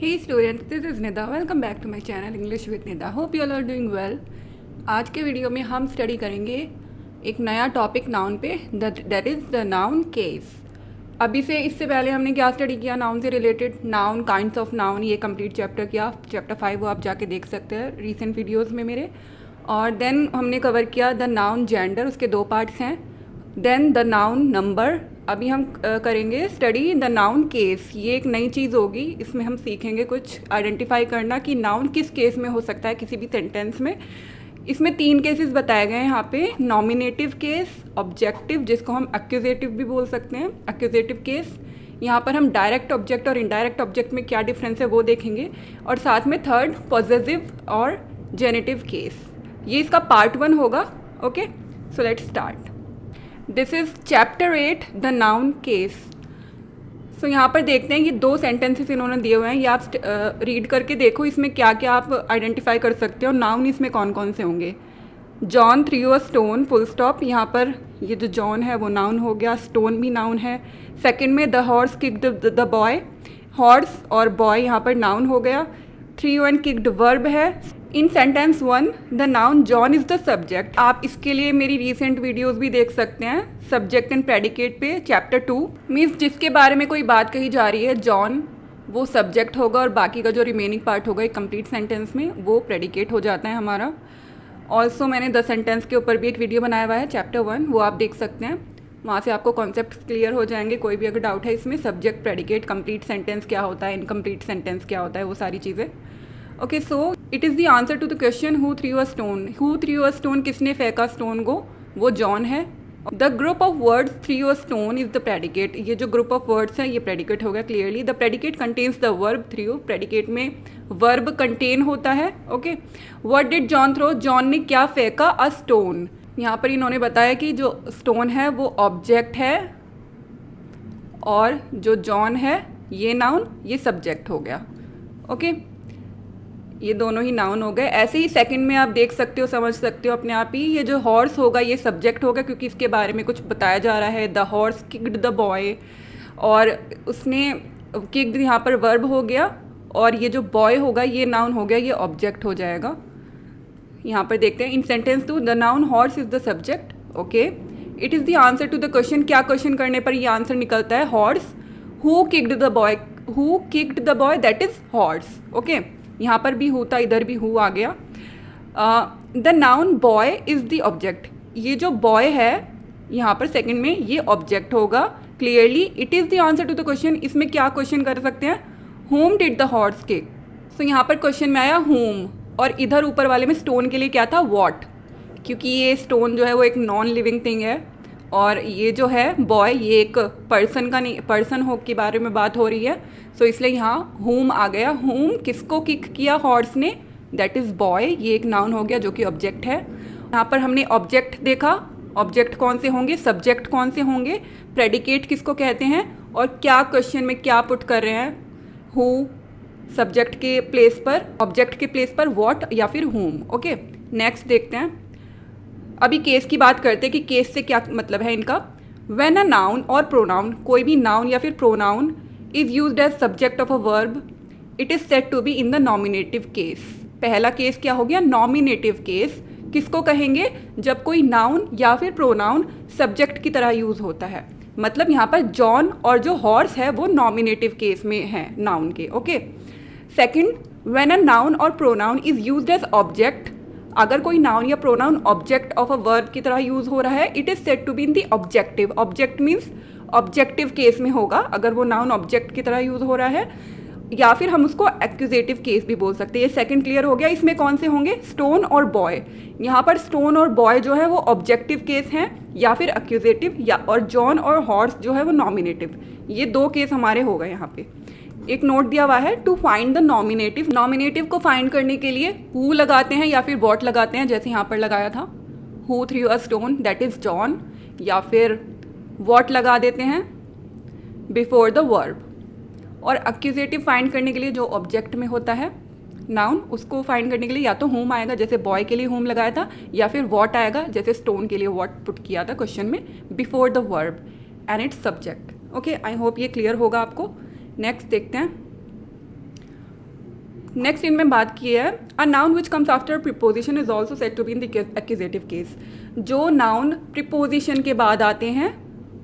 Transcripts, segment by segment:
Hey students, this is Nida. Welcome back to my channel English with Nida. Hope you all are doing well. आज के video में हम study करेंगे एक नया टॉपिक नाउन पे, that is the noun case. अभी से इससे पहले हमने क्या स्टडी किया नाउन से related, noun, kinds of noun, ये कंप्लीट चैप्टर किया, चैप्टर 5 वो आप जाके देख सकते हैं रीसेंट वीडियोस में मेरे। और देन हमने कवर किया द नाउन जेंडर, उसके 2 पार्ट्स हैं। देन द नाउन नंबर, अभी हम करेंगे स्टडी द नाउन केस। ये एक नई चीज़ होगी, इसमें हम सीखेंगे कुछ आइडेंटिफाई करना कि नाउन किस केस में हो सकता है किसी भी सेंटेंस में। इसमें 3 केसेस बताए गए हैं यहाँ पे, नॉमिनेटिव केस, ऑब्जेक्टिव जिसको हम एक्यूजेटिव भी बोल सकते हैं, एक्यूजेटिव केस। यहाँ पर हम डायरेक्ट ऑब्जेक्ट और इनडायरेक्ट ऑब्जेक्ट में क्या डिफरेंस है वो देखेंगे, और साथ में थर्ड पॉजेसिव और जेनेटिव केस। ये इसका पार्ट 1 होगा। Okay, so let's start. This is chapter 8 the noun case. सो यहाँ पर देखते हैं ये 2 सेंटेंसेस इन्होंने दिए हुए हैं, ये आप रीड करके देखो इसमें क्या क्या आप आइडेंटिफाई कर सकते हो, नाउन इसमें कौन कौन से होंगे। John through a stone, full stop. यहाँ पर ये जो जॉन है वो नाउन हो गया, स्टोन भी नाउन है। सेकंड में the horse kicked the boy, horse और बॉय यहाँ पर नाउन हो गया। थ्रू एंड किक्ड वर्ब है। In sentence 1 the noun John is the subject. आप इसके लिए मेरी रीसेंट वीडियोस भी देख सकते हैं सब्जेक्ट एंड प्रेडिकेट पे, चैप्टर 2। मीन्स जिसके बारे में कोई बात कही जा रही है जॉन, वो सब्जेक्ट होगा और बाकी का जो रिमेनिंग पार्ट होगा एक कंप्लीट सेंटेंस में वो प्रेडिकेट हो जाता है हमारा। ऑल्सो मैंने द सेंटेंस के ऊपर भी एक वीडियो बनाया हुआ है, चैप्टर 1, वो आप देख सकते हैं। वहाँ से आपको कॉन्सेप्ट क्लियर हो जाएंगे। कोई भी अगर डाउट है इसमें, सब्जेक्ट, प्रेडिकेट, कंप्लीट सेंटेंस क्या होता है, इनकम्प्लीट सेंटेंस क्या होता है, वो सारी चीज़ें। Okay, so it is the answer to the question who threw a stone. Who threw a stone, किसने फेंका स्टोन को, वो जॉन है। The group of words threw a stone is the predicate. ये जो ग्रुप ऑफ वर्ड्स है ये predicate हो गया clearly. The predicate contains the verb threw, predicate में वर्ब कंटेन होता है। Okay, what did John throw, John ने क्या फेंका, अ स्टोन। यहाँ पर इन्होंने बताया कि जो स्टोन है वो ऑब्जेक्ट है और जो जॉन है ये नाउन, ये सब्जेक्ट हो गया। ओके, ये दोनों ही नाउन हो गए। ऐसे ही सेकंड में आप देख सकते हो, समझ सकते हो अपने आप ही, ये जो हॉर्स होगा ये सब्जेक्ट होगा क्योंकि इसके बारे में कुछ बताया जा रहा है। The horse kicked the boy, और उसने किक्ड यहाँ पर वर्ब हो गया, और ये जो बॉय होगा ये नाउन हो गया, ये ऑब्जेक्ट हो जाएगा। यहाँ पर देखते हैं in sentence 2 the noun horse is the subject. Okay, it is the answer to the question. क्या क्वेश्चन करने पर ये आंसर निकलता है, horse. Who kicked the boy, who kicked the boy, that is horse. Okay, यहाँ पर भी who था, इधर भी हु आ गया। The noun boy is the object. ये जो बॉय है यहाँ पर सेकंड में ये ऑब्जेक्ट होगा clearly. It is the answer to the question. इसमें क्या क्वेश्चन कर सकते हैं, whom did the horse kick. So यहाँ पर क्वेश्चन में आया होम, और इधर ऊपर वाले में स्टोन के लिए क्या था, वॉट, क्योंकि ये स्टोन जो है वो एक नॉन लिविंग थिंग है, और ये जो है बॉय ये एक पर्सन का नहीं, पर्सन हो के बारे में बात हो रही है। सो इसलिए यहाँ होम आ गया। होम किसको किक किया, हॉर्स ने, दैट इज़ बॉय। ये एक नाउन हो गया जो कि ऑब्जेक्ट है। यहाँ पर हमने ऑब्जेक्ट देखा, ऑब्जेक्ट कौन से होंगे, सब्जेक्ट कौन से होंगे, प्रेडिकेट किसको कहते हैं, और क्या क्वेश्चन में क्या पुट कर रहे हैं, हु सब्जेक्ट के प्लेस पर, ऑब्जेक्ट के प्लेस पर वॉट या फिर होम। ओके, नेक्स्ट देखते हैं। अभी केस की बात करते हैं कि केस से क्या मतलब है इनका। व्हेन अ नाउन और प्रोनाउन, कोई भी नाउन या फिर pronoun is used as subject of a verb, it is said to be in the nominative case. पहला केस क्या हो गया, नॉमिनेटिव केस। किसको कहेंगे, जब कोई नाउन या फिर प्रोनाउन सब्जेक्ट की तरह यूज़ होता है। मतलब यहाँ पर जॉन और जो हॉर्स है वो नॉमिनेटिव केस में है नाउन के। Okay, second, when a noun और pronoun is used as object, अगर कोई नाउन या pronoun object of a verb की तरह यूज़ हो रहा है, it is said to be in the objective. Object means objective case में होगा अगर वो नाउन ऑब्जेक्ट की तरह यूज़ हो रहा है, या फिर हम उसको एक्यूजेटिव केस भी बोल सकते हैं। ये सेकंड क्लियर हो गया। इसमें कौन से होंगे, स्टोन और बॉय। यहाँ पर स्टोन और बॉय जो है वो ऑब्जेक्टिव केस हैं या फिर एक्यूजेटिव, या और जॉन और हॉर्स जो है वो नॉमिनेटिव। ये 2 केस हमारे हो गए। यहाँ पे एक नोट दिया हुआ है, to find the nominative. Nominative को फाइंड करने के लिए हु लगाते हैं या फिर वॉट लगाते हैं, जैसे यहाँ पर लगाया था, who threw a stone, that is John, या फिर वॉट लगा देते हैं बिफोर द वर्ब। और एक्यूजेटिव फाइंड करने के लिए जो ऑब्जेक्ट में होता है नाउन, उसको फाइंड करने के लिए या तो होम आएगा, जैसे बॉय के लिए होम लगाया था, या फिर वॉट आएगा, जैसे स्टोन के लिए वॉट पुट किया था क्वेश्चन में, before the verb and it's subject. Okay, I hope ये क्लियर होगा आपको। नेक्स्ट देखते हैं, नेक्स्ट इनमें बात की है a noun which comes after preposition is also said to be in the accusative case. जो नाउन प्रीपोजिशन के बाद आते हैं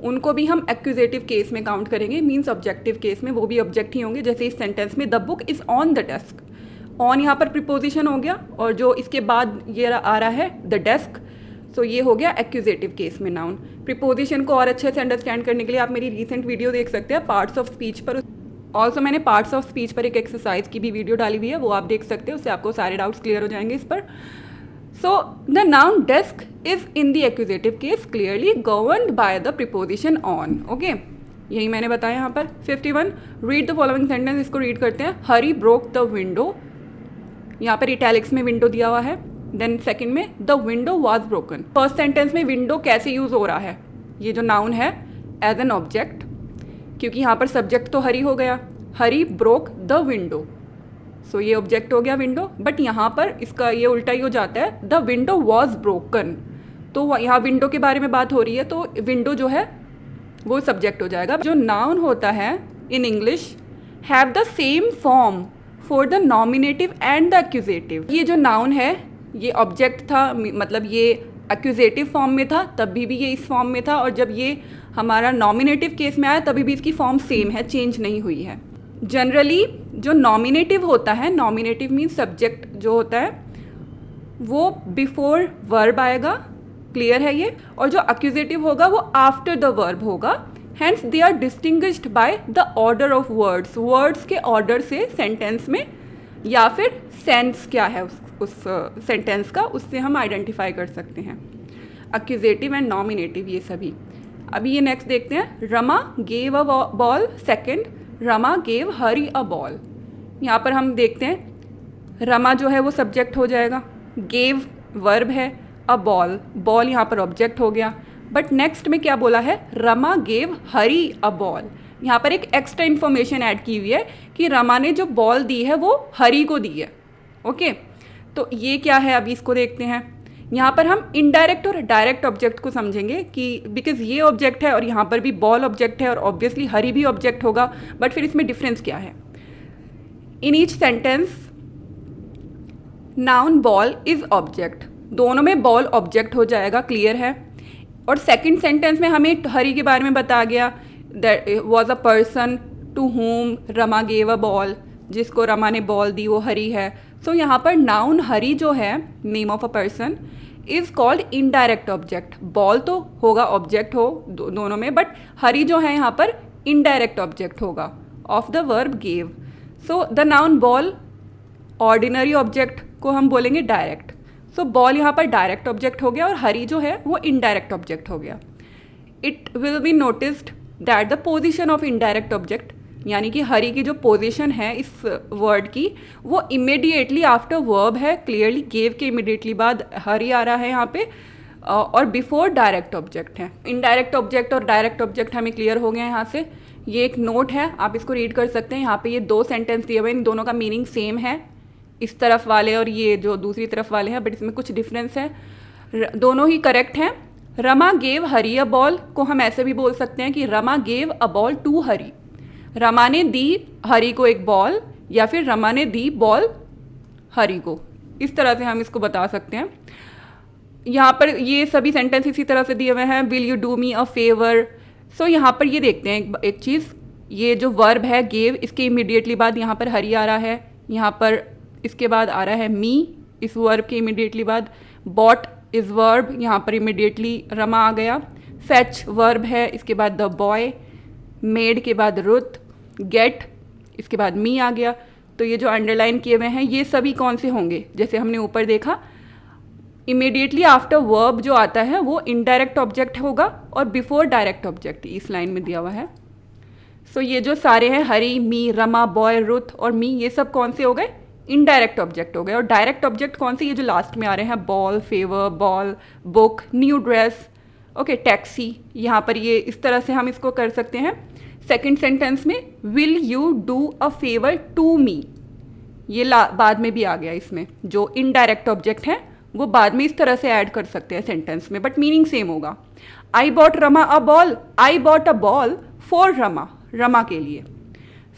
उनको भी हम एक्यूजेटिव केस में काउंट करेंगे, मीन्स ऑब्जेक्टिव केस में वो भी ऑब्जेक्ट ही होंगे। जैसे इस सेंटेंस में the book is on the desk, on यहाँ पर प्रीपोजिशन हो गया और जो इसके बाद ये आ रहा है द डेस्क, सो ये हो गया एक्यूजेटिव केस में नाउन। प्रीपोजिशन को और अच्छे से अंडरस्टैंड करने के लिए आप मेरी रीसेंट वीडियो देख सकते हैं पार्ट्स ऑफ स्पीच पर। ऑल्सो मैंने पार्ट्स ऑफ स्पीच पर एक एक्सरसाइज की भी वीडियो डाली हुई है, वो आप देख सकते हैं, उससे आपको सारे डाउट्स क्लियर हो जाएंगे इस पर। So the noun desk is in the accusative case clearly governed by the preposition on. Okay, यही मैंने बताया यहाँ पर। 51 रीड द फॉलोइंग सेंटेंस, इसको रीड करते हैं। हरी ब्रोक द विंडो, यहाँ पर इटैलिक्स में विंडो दिया हुआ है। देन सेकंड में the window was broken. First sentence में विंडो कैसे यूज़ हो रहा है, ये जो नाउन है एज एन ऑब्जेक्ट, क्योंकि यहाँ पर सब्जेक्ट तो हरी हो गया, हरी ब्रोक द विंडो, सो ये ऑब्जेक्ट हो गया विंडो। बट यहाँ पर इसका ये उल्टा ही हो जाता है, द विंडो वॉज ब्रोकन, तो यहाँ विंडो के बारे में बात हो रही है तो विंडो जो है वो सब्जेक्ट हो जाएगा। जो नाउन होता है in English have the same form for the nominative and the accusative. ये जो नाउन है ये ऑब्जेक्ट था, मतलब ये एक्यूजेटिव फॉर्म में था तभी भी ये इस फॉर्म में था, और जब ये हमारा नॉमिनेटिव केस में आया तभी भी इसकी फॉर्म सेम है, चेंज नहीं हुई है। जनरली जो नॉमिनेटिव होता है, नॉमिनेटिव मीन्स सब्जेक्ट जो होता है वो बिफोर वर्ब आएगा, क्लियर है ये, और जो एक्यूजेटिव होगा वो आफ्टर द वर्ब होगा। Hence they are distinguished by the order of words, words के ऑर्डर से सेंटेंस में, या फिर सेंस क्या है उस सेंटेंस का, उससे हम आइडेंटिफाई कर सकते हैं। एक्यूजेटिव एंड नॉमिनेटिव ये सभी। अभी ये नेक्स्ट देखते हैं। Rama gave a ball, second Rama gave Hari a ball. यहाँ पर हम देखते हैं रमा जो है वो सब्जेक्ट हो जाएगा, गेव वर्ब है, अ बॉल, बॉल यहाँ पर ऑब्जेक्ट हो गया। बट नेक्स्ट में क्या बोला है, Rama gave Hari a ball. यहाँ पर एक एक्स्ट्रा इन्फॉर्मेशन ऐड की हुई है कि रमा ने जो बॉल दी है वो हरी को दी है। ओके, तो ये क्या है अभी इसको देखते हैं। यहाँ पर हम इनडायरेक्ट और डायरेक्ट ऑब्जेक्ट को समझेंगे कि बिकॉज ये ऑब्जेक्ट है और यहाँ पर भी बॉल ऑब्जेक्ट है और ऑब्वियसली हरी भी ऑब्जेक्ट होगा, बट फिर इसमें डिफरेंस क्या है। In each sentence noun ball is object, दोनों में बॉल ऑब्जेक्ट हो जाएगा, क्लियर है। और सेकंड सेंटेंस में हमें हरी के बारे में बताया गया, that was a person to whom Rama gave a ball, जिसको रमा ने बॉल दी वो हरी है। सो यहाँ पर नाउन हरी जो है, name of a person, is called indirect object. Ball तो होगा ऑब्जेक्ट हो दोनों में, बट हरी जो है यहाँ पर इनडायरेक्ट ऑब्जेक्ट होगा of the verb gave. So the noun ball ordinary object को हम बोलेंगे डायरेक्ट। सो बॉल यहाँ पर डायरेक्ट ऑब्जेक्ट हो गया और हरी जो है वो इनडायरेक्ट ऑब्जेक्ट हो गया। It will be noticed that the position of indirect object, यानी कि हरी की जो पोजीशन है इस वर्ड की वो इमीडिएटली आफ्टर वर्ब है, क्लियरली गेव के इमीडिएटली बाद हरी आ रहा है यहाँ पे, और बिफोर डायरेक्ट ऑब्जेक्ट है। इनडायरेक्ट ऑब्जेक्ट और डायरेक्ट ऑब्जेक्ट हमें क्लियर हो गए हैं यहाँ से। ये एक नोट है, आप इसको रीड कर सकते हैं। यहाँ पे ये दो सेंटेंस दिए हुए हैं, इन दोनों का मीनिंग सेम है, इस तरफ वाले और ये जो दूसरी तरफ वाले हैं, बट इसमें कुछ डिफरेंस है। दोनों ही करेक्ट हैं। Rama gave Hari a ball को हम ऐसे भी बोल सकते हैं कि Rama gave a ball to Hari, Rama ने दी हरी को एक बॉल, या फिर रमा ने दी बॉल हरी को, इस तरह से हम इसको बता सकते हैं। यहाँ पर ये सभी सेंटेंस इसी तरह से दिए हुए हैं। Will you do me a favour. So यहाँ पर ये देखते हैं एक चीज़, ये जो वर्ब है गेव, इसके इमीडिएटली बाद यहाँ पर हरी आ रहा है, यहाँ पर इसके बाद आ रहा है मी, इस वर्ब के इमीडिएटली बाद बॉट इज़ वर्ब, यहाँ पर इमीडिएटली रमा आ गया। फेच वर्ब है, इसके बाद द बॉय, मेड के बाद रुथ, गेट, इसके बाद मी आ गया। तो ये जो अंडरलाइन किए हुए हैं ये सभी कौन से होंगे, जैसे हमने ऊपर देखा, इमीडिएटली आफ्टर वर्ब जो आता है वो इनडायरेक्ट ऑब्जेक्ट होगा और बिफोर डायरेक्ट ऑब्जेक्ट इस लाइन में दिया हुआ है। सो ये जो सारे हैं हरी, मी, रमा, बॉय, रुथ और मी, ये सब कौन से हो गए, इनडायरेक्ट ऑब्जेक्ट हो गए। और डायरेक्ट ऑब्जेक्ट कौन से, ये जो लास्ट में आ रहे हैं, ball, favour, ball, book, new dress, okay, taxi. यहाँ पर ये इस तरह से हम इसको कर सकते हैं। सेकंड सेंटेंस में will you do a favour to me, ये बाद में भी आ गया, इसमें जो इनडायरेक्ट ऑब्जेक्ट है वो बाद में इस तरह से ऐड कर सकते हैं सेंटेंस में, बट मीनिंग सेम होगा। I bought Rama a ball, I bought a ball for Rama, Rama के लिए।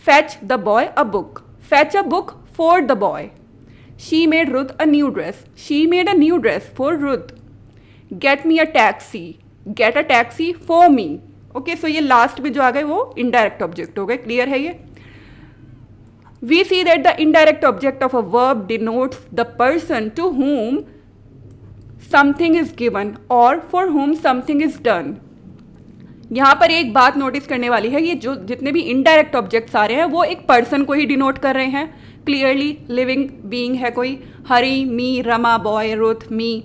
Fetch the boy a book, fetch a book for the boy. She made Ruth a new dress. She made a new dress for Ruth. Get me a taxi. Get a taxi for me. Okay, so ये last में जो आ गए वो indirect object हो गए. Clear है ये? We see that the indirect object of a verb denotes the person to whom something is given or for whom something is done. यहाँ पर एक बात नोटिस करने वाली है, ये जो जितने भी इनडायरेक्ट ऑब्जेक्ट्स आ रहे हैं वो एक पर्सन को ही डिनोट कर रहे हैं. क्लियरली लिविंग बीइंग है कोई. हरी, मी, रमा, बॉय, रुथ, मी,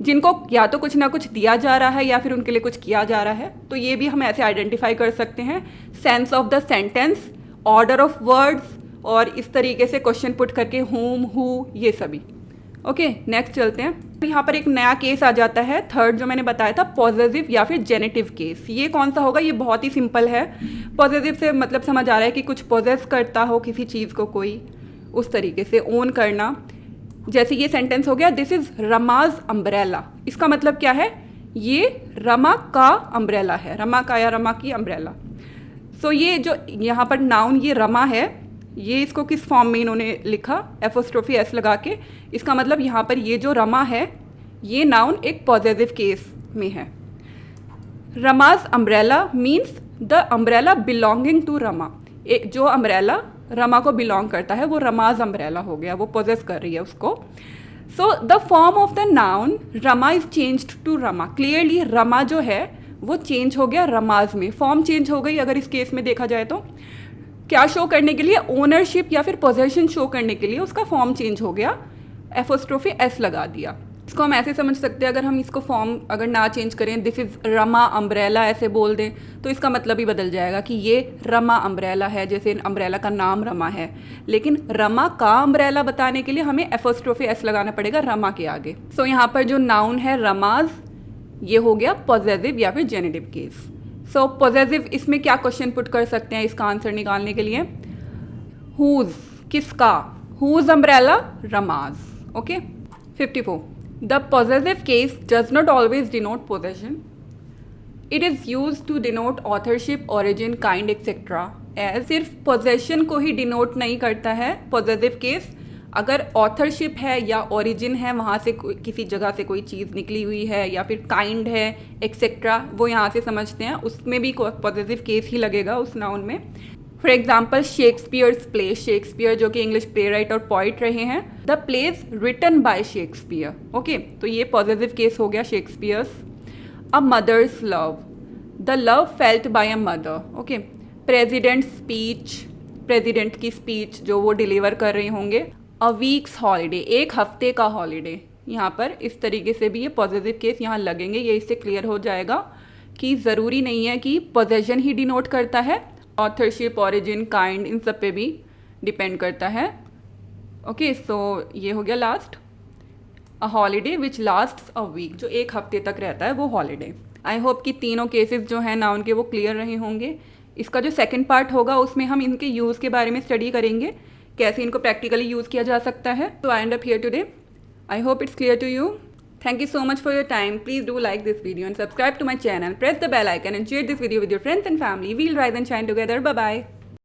जिनको या तो कुछ ना कुछ दिया जा रहा है या फिर उनके लिए कुछ किया जा रहा है. तो ये भी हम ऐसे आइडेंटिफाई कर सकते हैं. Sense of the sentence, order of words, और इस तरीके से क्वेश्चन पुट करके whom, who, ये सभी. ओके, नेक्स्ट चलते हैं. यहाँ पर एक नया केस आ जाता है, थर्ड जो मैंने बताया था, पॉजेसिव या फिर जेनेटिव केस. ये कौन सा होगा? ये बहुत ही सिंपल है. पॉजेसिव से मतलब समझ आ रहा है कि कुछ पॉजेस करता हो किसी चीज़ को, कोई उस तरीके से ओन करना. जैसे ये सेंटेंस हो गया, दिस इज़ रमाज अम्ब्रेला. इसका मतलब क्या है? ये रमा का अम्ब्रेला है, रमा का या रमा की अम्ब्रेला. सो ये जो यहाँ पर नाउन ये रमा है, ये इसको किस फॉर्म में इन्होंने लिखा? एपोस्ट्रोफी एस लगा के. इसका मतलब यहाँ पर ये जो रमा है ये नाउन एक पॉजेसिव केस में है. Rama's umbrella means the umbrella belonging to Rama. एक जो अम्ब्रेला रमा को बिलोंग करता है वो रमाज अम्ब्रेला हो गया, वो पोजेस कर रही है उसको. So the form of the noun Rama is changed to Rama. Clearly Rama जो है वो चेंज हो गया रमाज में, फॉर्म चेंज हो गई. अगर इस केस में देखा जाए तो क्या शो करने के लिए? ओनरशिप या फिर पोजेशन शो करने के लिए उसका फॉर्म चेंज हो गया, एपोस्ट्रोफी एस लगा दिया. इसको हम ऐसे समझ सकते हैं, अगर हम इसको फॉर्म अगर ना चेंज करें, दिस इज़ रमा अम्ब्रेला ऐसे बोल दें, तो इसका मतलब ही बदल जाएगा कि ये रमा अम्ब्रेला है. जैसे अम्ब्रेला का नाम रमा है, लेकिन रमा का अम्ब्रेला बताने के लिए हमें एपोस्ट्रोफी एस लगाना पड़ेगा रमा के आगे. सो यहाँ पर जो नाउन है रमाज, ये हो गया पॉजेसिव या फिर जेनेटिव केस. सो पॉजेसिव, इसमें क्या क्वेश्चन पुट कर सकते हैं इसका आंसर निकालने के लिए? हुज, किसका? Whose umbrella? Rama's. Okay. 54. The possessive case does not always denote possession. It is use to denote authorship, origin, kind etcetera. सिर्फ पोजेशन को ही डिनोट नहीं करता है पॉजेसिव केस. अगर ऑथरशिप है या ओरिजिन है, वहाँ से किसी जगह से कोई चीज़ निकली हुई है, या फिर काइंड है एक्सेट्रा, वो यहाँ से समझते हैं, उसमें भी पॉजिटिव केस ही लगेगा उस नाउन में. For example Shakespeare's play. Shakespeare जो कि इंग्लिश प्ले राइट और पोइट रहे हैं. The plays written by Shakespeare. Okay, तो ये पॉजिटिव केस हो गया Shakespeare's. A mother's love. The love felt by a mother. Okay. President speech. President की स्पीच जो वो डिलीवर कर रहे होंगे. A week's holiday. एक हफ्ते का हॉलीडे. यहाँ पर इस तरीके से भी ये पॉजिटिव केस यहाँ लगेंगे. ये इससे क्लियर हो जाएगा कि ज़रूरी नहीं है कि पोजेशन ही डिनोट करता है, ऑथरशिप, ऑरिजिन, काइंड, इन सब पे भी डिपेंड करता है. ओके, सो ये हो गया last. A holiday which lasts a week. जो एक हफ्ते तक रहता है वो हॉलीडे. आई होप कि तीनों केसेस जो हैं नाउन के वो क्लियर रहे होंगे. इसका जो सेकंड पार्ट होगा उसमें हम इनके यूज़ के बारे में स्टडी करेंगे, कैसे इनको प्रैक्टिकली यूज़ किया जा सकता है. तो I end up here today. I hope it's clear to you. Thank you so much for your time. Please do like this video and subscribe to my channel. Press the bell icon and share this video with your friends and family. We'll rise and shine together. Bye bye.